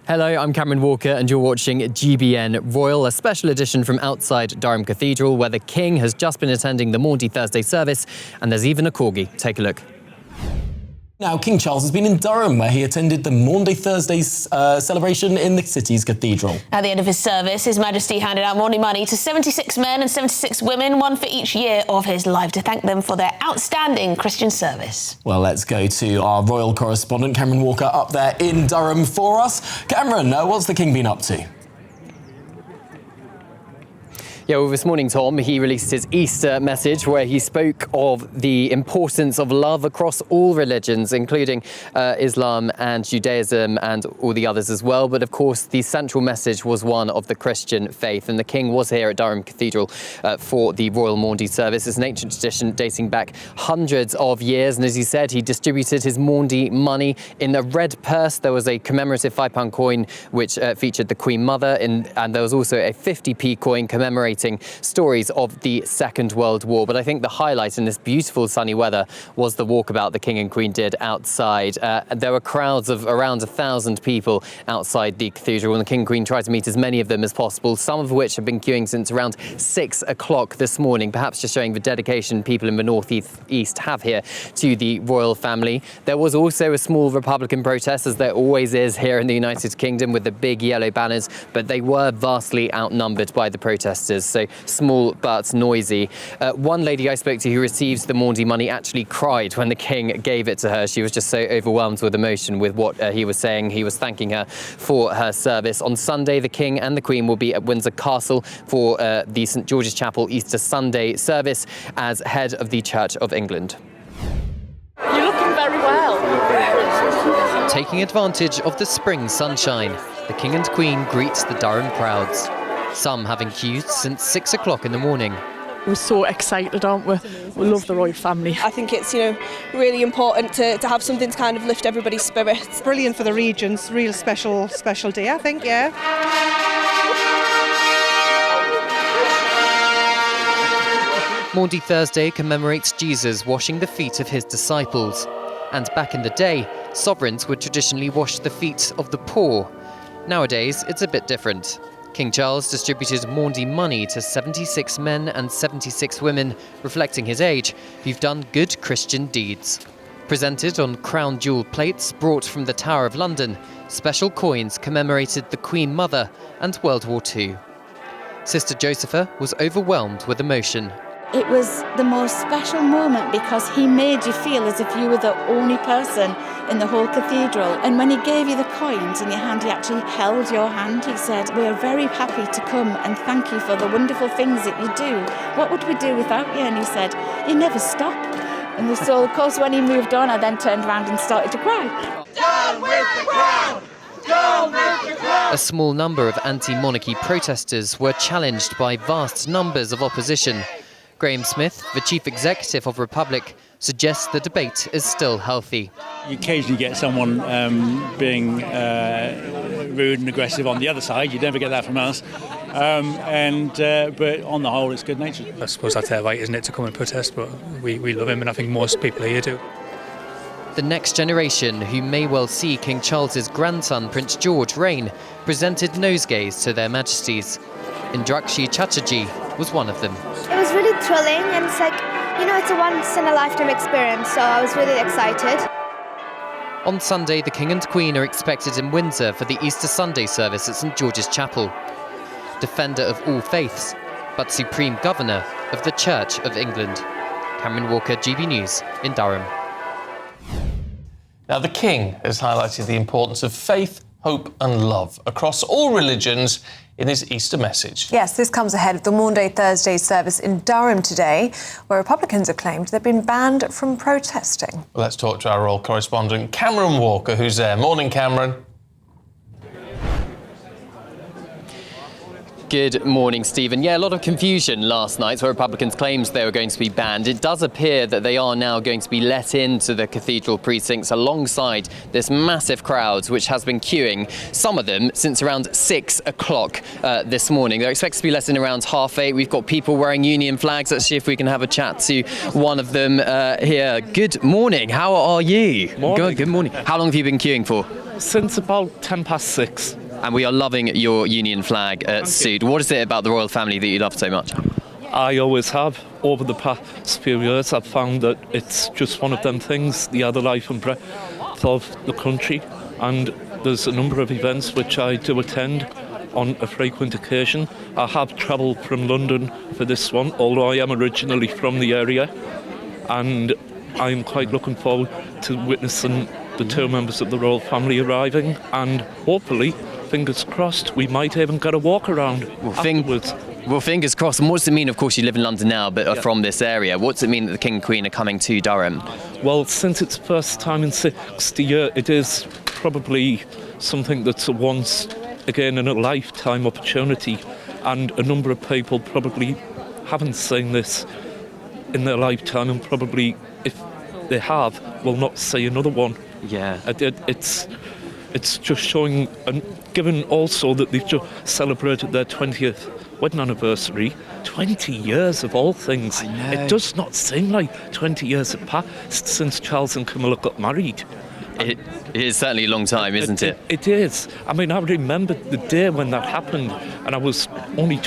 Hello, I'm Cameron Walker and you're watching GBN Royal, a special edition from outside Durham Cathedral where the King has just been attending the Maundy Thursday service and there's even a corgi. Take a look. Now, King Charles has been in Durham where he attended the Maundy Thursday's celebration in the city's cathedral. At the end of his service, His Majesty handed out Maundy money to 76 men and 76 women, one for each year of his life, to thank them for their outstanding Christian service. Well, let's go to our royal correspondent, Cameron Walker, up there in Durham for us. Cameron, what's the King been up to? Yeah, well, this morning, Tom, he released his Easter message where he spoke of the importance of love across all religions, including Islam and Judaism and all the others as well. But of course, the central message was one of the Christian faith. And the King was here at Durham Cathedral for the Royal Maundy service. It's an ancient tradition dating back hundreds of years. And as he said, he distributed his Maundy money. In the red purse, there was a commemorative £5 coin which featured the Queen Mother. And there was also a 50p coin commemorating stories of the Second World War. But I think the highlight in this beautiful sunny weather was the walkabout the King and Queen did outside. There were crowds of around 1,000 people outside the cathedral, and the King and Queen tried to meet as many of them as possible, some of which have been queuing since around 6 o'clock this morning, perhaps just showing the dedication people in the North East have here to the royal family. There was also a small Republican protest, as there always is here in the United Kingdom, with the big yellow banners, but they were vastly outnumbered by the protesters. So small but noisy. One lady I spoke to who received the Maundy money actually cried when the King gave it to her. She was just so overwhelmed with emotion with what he was saying. He was thanking her for her service. On Sunday, the King and the Queen will be at Windsor Castle for the St George's Chapel Easter Sunday service as head of the Church of England. You're looking very well. Taking advantage of the spring sunshine, the King and Queen greet the Durham crowds. Some having queued since 6 o'clock in the morning. We're so excited, aren't we? We love the royal family. I think it's, really important to have something to kind of lift everybody's spirits. Brilliant for the regions, real special day, I think, yeah. Maundy Thursday commemorates Jesus washing the feet of his disciples. And back in the day, sovereigns would traditionally wash the feet of the poor. Nowadays, it's a bit different. King Charles distributed Maundy money to 76 men and 76 women, reflecting his age, who've done good Christian deeds. Presented on crown jewel plates brought from the Tower of London, special coins commemorated the Queen Mother and World War II. Sister Josepha was overwhelmed with emotion. It was the most special moment because he made you feel as if you were the only person in the whole cathedral. And when he gave you the coins in your hand, he actually held your hand. He said, "We are very happy to come and thank you for the wonderful things that you do. What would we do without you?" And he said, "You never stop." And so, of course, when he moved on, I then turned around and started to cry. Down with the crown! Down with the crown! A small number of anti-monarchy protesters were challenged by vast numbers of opposition. Graham Smith, the chief executive of Republic, suggests the debate is still healthy. You occasionally get someone being rude and aggressive on the other side. You never get that from us. But on the whole, it's good natured. I suppose that's their right, isn't it, to come and protest, but we love him, and I think most people here do. The next generation, who may well see King Charles's grandson, Prince George, reign, presented nosegays to their majesties. Indrakshi Chatterjee was one of them. It was really thrilling, and it's like, it's a once-in-a-lifetime experience, so I was really excited. On Sunday, the King and Queen are expected in Windsor for the Easter Sunday service at St George's Chapel. Defender of all faiths, but Supreme Governor of the Church of England. Cameron Walker, GB News in Durham. Now, the King has highlighted the importance of faith, hope and love across all religions in his Easter message. Yes, this comes ahead of the Maundy Thursday service in Durham today, where Republicans have claimed they've been banned from protesting. Well, let's talk to our royal correspondent, Cameron Walker, who's there. Morning, Cameron. Good morning, Stephen. Yeah, a lot of confusion last night where Republicans claimed they were going to be banned. It does appear that they are now going to be let into the cathedral precincts alongside this massive crowd which has been queuing, some of them since around 6 o'clock this morning. They're expected to be let in around 8:30. We've got people wearing Union flags. Let's see if we can have a chat to one of them here. Good morning. How are you? Morning. Good morning. How long have you been queuing for? Since about 6:10. And we are loving your Union flag suit. What is it about the royal family that you love so much? I always have. Over the past few years, I've found that it's just one of them things, the other life and breath of the country. And there's a number of events which I do attend on a frequent occasion. I have travelled from London for this one, although I am originally from the area. And I'm quite looking forward to witnessing the two members of the royal family arriving, and hopefully, fingers crossed, we might even get a walk around afterwards. Well, fingers crossed. And what does it mean? Of course, you live in London now, but are from this area. What does it mean that the King and Queen are coming to Durham? Well, since it's first time in 60 years, it is probably something that's a once again in a lifetime opportunity, and a number of people probably haven't seen this in their lifetime, and probably, if they have, will not see another one. Yeah. It's just showing, and given also that they've just celebrated their 20th wedding anniversary, 20 years of all things. I know. It does not seem like 20 years have passed since Charles and Camilla got married. It is certainly a long time, isn't it? It is. I mean, I remember the day when that happened, and I was only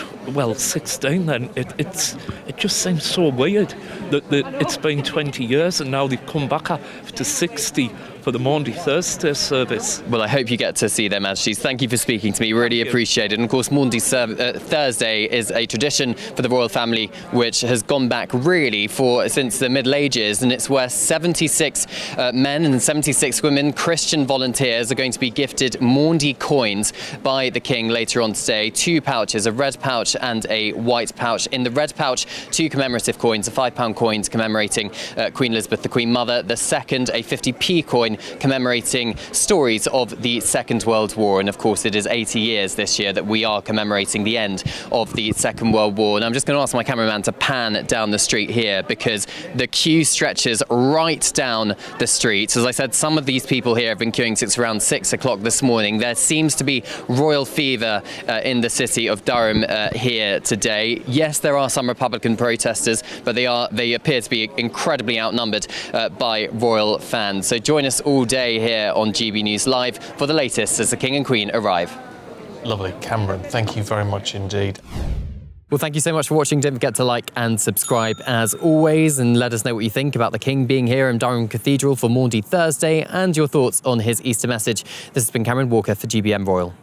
16 then. It just seems so weird that it's been 20 years and now they've come back after 60 for the Maundy Thursday service. Well, I hope you get to see their majesties. Thank you for speaking to me. Really appreciate it. And of course, Maundy Thursday is a tradition for the royal family which has gone back really since the Middle Ages, and it's where 76 men and 76 women, Christian volunteers, are going to be gifted Maundy coins by the King later on today. 2 pouches, a red pouch and a white pouch. In the red pouch, 2 commemorative coins, a £5 coin commemorating Queen Elizabeth, the Queen Mother. The second, a 50p coin commemorating stories of the Second World War. And of course, it is 80 years this year that we are commemorating the end of the Second World War. And I'm just going to ask my cameraman to pan down the street here, because the queue stretches right down the street. As I said, some of these people here have been queuing since around 6 o'clock this morning. There seems to be royal fever in the city of Durham here today. Yes, there are some Republican protesters, but they appear to be incredibly outnumbered by royal fans. So join us all day here on GB News Live for the latest as the King and Queen arrive. Lovely. Cameron, thank you very much indeed. Well, thank you so much for watching. Don't forget to like and subscribe as always, and let us know what you think about the King being here in Durham Cathedral for Maundy Thursday and your thoughts on his Easter message. This has been Cameron Walker for GBM Royal.